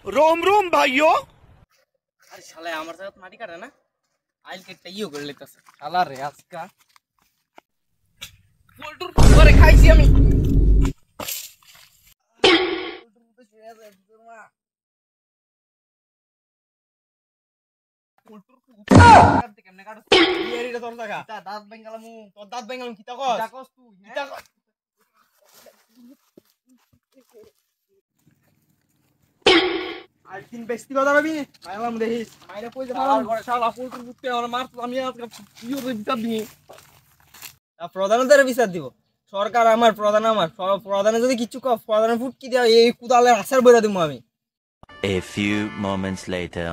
रोम रोम भाइयों। अरे শালা আমার সাথে মাটি কাটে না আইল কেটে ইও করে লেতাছে শালা রে আজকা পোল্টুর পরে খাইছি আমি পোল্টুর মধ্যে শুয়ে আছে তোর মা পোল্টুর কাটতে কেমনে কাটছ ইয়ারিটা তোর জায়গা তা দাঁত বেঙ্গালামু তোর দাঁত বেঙ্গালাম কিতা কস তুই কিতা কস আইছিন বেস্তি কথা ভাবি মাইলাম দেখিস মাইরা কই যা আমার ঘরে শালা পোল্টুর মুখতে আমার মার আমি আজকে ইও বিচার দিই প্রধানদের বিচার দিব সরকার আমার প্রধান আমার প্রধানে যদি কিছু প্রধানের ফুট কি দেওয়া এই কুদালের আসার বইরা দিব আমি A few moments later.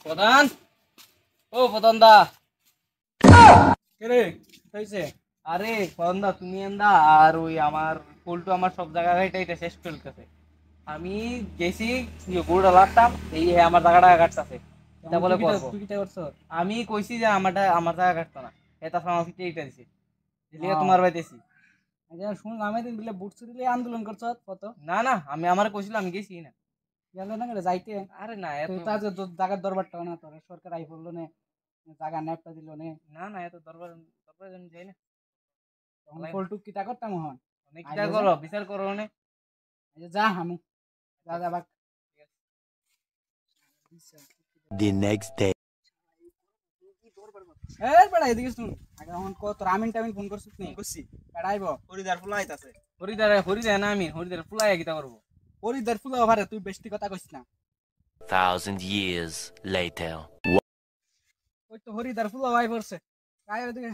প্রধান ও প্রধান দা কে রে কইছে আরে প্রধান দা তুমি এন্দা আর ওই আমার পোল্টু আমার সব জায়গায় এটা শেষ করতেছে আমি গেছি গরুটা লাগতাম এই আমার জায়গাটা কাটতেছে এটা বলে করব তুই কিটা করছ আমি কইছি যে আমার জায়গা কাটতো না এটা আমার ফিটে এটা দিছি দিলে তোমার বাইতেছি আচ্ছা শুনলাম এদিন বলে বুট চুরিলে আন্দোলন করছ কত না না আমি আমার কইছিলাম আমি গেছি না গেল না গেলে যাইতে আরে না এত তাজে জায়গার দরবারটা না তোর সরকার আই বললো না জায়গা নেপটা দিল না না এত দরবার জন্য যাই না পল্টু কিটা করতাম হন অনেক কিটা করো বিচার করো না যা আমি যা যা বাক The next day. এই বড় এদিকে শুন আগে এখন কত রামিন টামিন ফোন করছিস নি করছি কাটাইবো হরিদার ফুলা আইতাছে হরিদার না আমি হরিদার ফুলা কিটা করব হরিদার ফুলা ভারে তুই বেশি কথা কইছিস না 1,000 years later. ওই তো হরিদার ফুলা ভাই পড়ছে কাই ওদিকে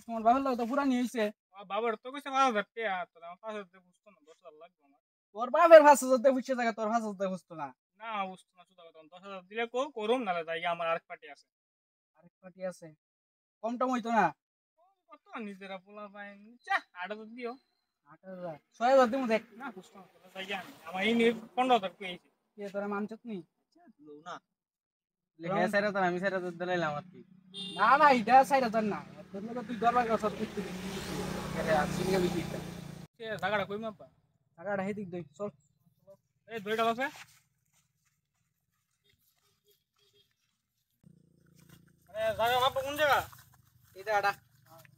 তোমার বাবার তো পুরানি হইছে বাবার তো কইছে 5000 টাকা তোর আমার 5000 বুঝতো না 10000 লাগবে আমার তোর বাবার 5000 দিয়ে বুঝছে জায়গা তোর 5000 দিয়ে বুঝতো না না বুঝতো না সুদা কথা 10000 দিলে করুম নালে যাই আমার আরেক পার্টি আছে কম টম হইতো না কত নিজেরা পোলা পাই চা 8000 দিও 8000 6000 দিমু দেখ না বুঝতো না যাই আমার এই 15000 কইছি কে তোরা মানছত নি লো না লেখা সাইরা তো আমি সাইরা তো দিলাম আর কি না না এটা সাইরা দেন না তোর লগে তুই দরবার কর সব কিছু আরে আসিনি আমি কি সে জায়গাটা কই মাপা টাকাটা হেদিক দই চল এই দুইটা আছে আরে জায়গা মাপা কোন জায়গা এটা আটা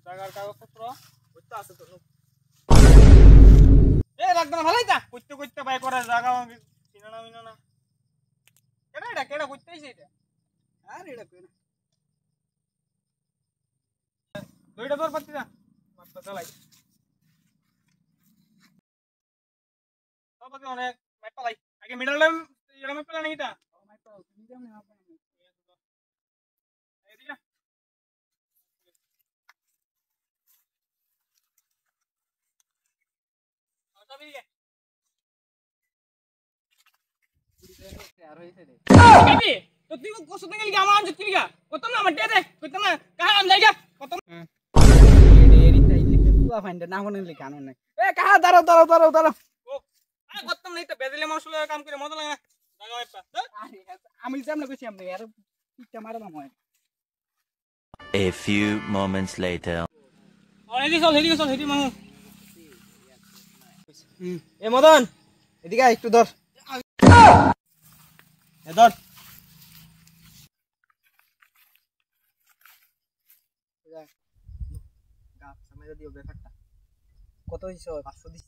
জায়গার কাগজপত্র ওইটা আছে তো এ রাখদা ভালোই তা কইতে কইতে বাই করে জায়গা চিনা মিনা না কেডা কইতেইছে এটা আর এটা কই না দুইটা তোর পাচ্ছি না মাপটা চালাই সবতে অনেক মাইপা লাই আগে মিডল টাইম এরকম মাইপা নাই এটা মাইপা তুমি কেমনে মাপা এদিকে আচ্ছা বিয়ে আর হইছে রে কবি তো তুই কষ্ট থেকে লিখে আমার আনছিস কি লিখা কত না আমার দে কত না কাহা আম যাইগা কত এরি তাই লিখে পুয়া ফাইন্ডে না মনে লিখা আনো নাই এ কাহা দাঁড়াও ও আ কত নাই তো বেদলে মাসুল কাম করে মজা লাগে জায়গা মাইপা আমি সামনে কইছি আমি আর পিটা মারলাম হয় A few moments later. হেডি মামু এ মদন এদিকে একটু ধর এ ধর কত হইছে 500 দিছি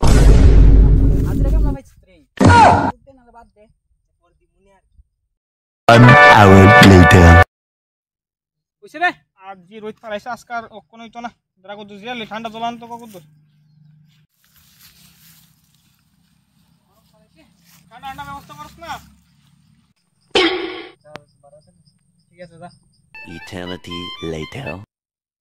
হাজার কেমন ভাই রে উঠতে না বাদ দে পর দি মুনি আর 1 hour later. কইছে রে আজ জি রোহিত পারাইছে আজকার কোন হইতো না যারা কত জিয়ালে ঠান্ডা জলান তো কত ঠান্ডা ব্যবস্থা করছ না ঠিক আছে যা Eternity later.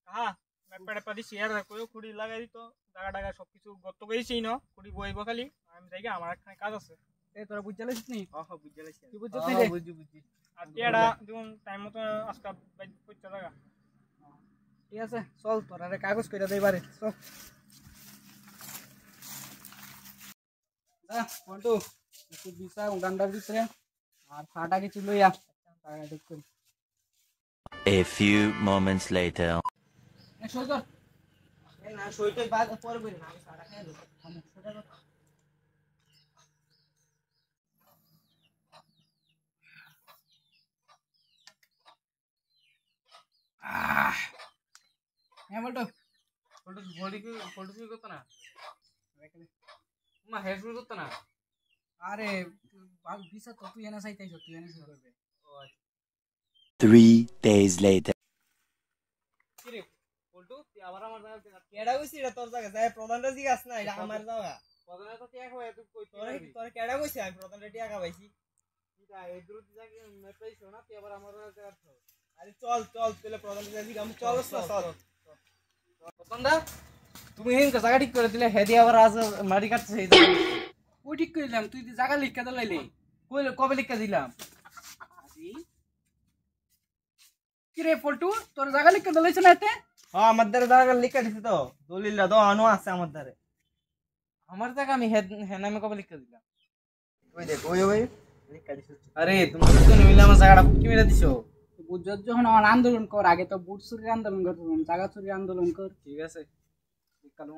হ্যাঁ ব্যাপারে পাদি শেয়ার রাখো কুড়ি লাগাই দিত জায়গা সবকিছু গত করেছি না কুড়ি বইব খালি আমি যাই আমার একখানে কাজ আছে এ তোরা বুঝালিস নি হ্যাঁ বুঝাইছি তুই বুঝছিস নি বুঝি আর টিয়াড়া দিন টাইম মতো আজকে কইতে জায়গা ঠিক আছে চল তোরা রে কাগজ কইরা দেই বারে চল যা বন্ধু একটু বিসা উড়ান্ডার ভিতরে আর ফাটা কিছু লইয়া টাকা ঠিক করি A few moments later. এ সই কর এই না সইটা বাদ পরে করি না আমি ফাটা খাই লব আমি ফটো শুরু করতো না মা হেড শুরু করতো না আরে ভিসা তো তুই এনে চাইতেছ তুই এনে শুরু করবে 3 days later. কি রে পল্টু তুই আবার আমার জায়গা কেডা কইছি এটা তোর জায়গা যায় প্রধানটা জিগাস না এটা আমার জায়গা প্রধানে তো টিয়া খাওয়া তুই কই তোর কেডা কইছি আমি প্রধানটা টিয়া পাইছি তুই এই দূর জায়গা মেপাইছো না তুই আবার আমার জায়গা আরে চল চল তাহলে প্রধানটা জিগাম চল চল প্রধানদা তুমি এই জায়গা ঠিক করে দিলে হেদি আবার আজ মারি কাটছে এই ওই ঠিক কইলাম তুই জায়গা লিখা দিলাইলি কইলে কবে লিখে দিলাম কি রে পল্টু তোর জায়গা লিখা দিলাইছ না এতে হ্যাঁ আমার দ্বারা জায়গা লিখে দিছি তো দলিলটা তো আনো আছে আমার দ্বারে আমার জায়গা আমি হ্যাঁ নামে কবে লিখে দিলাম ওই দেখ ওই লিখে দিছি আরে তুমি তো মিলে আমার জায়গাটা কি মেরে দিছো বুঝত যখন আমার আন্দোলন কর আগে তো বুট চুরির আন্দোলন করতাম জায়গা চুরির আন্দোলন কর ঠিক আছে কালু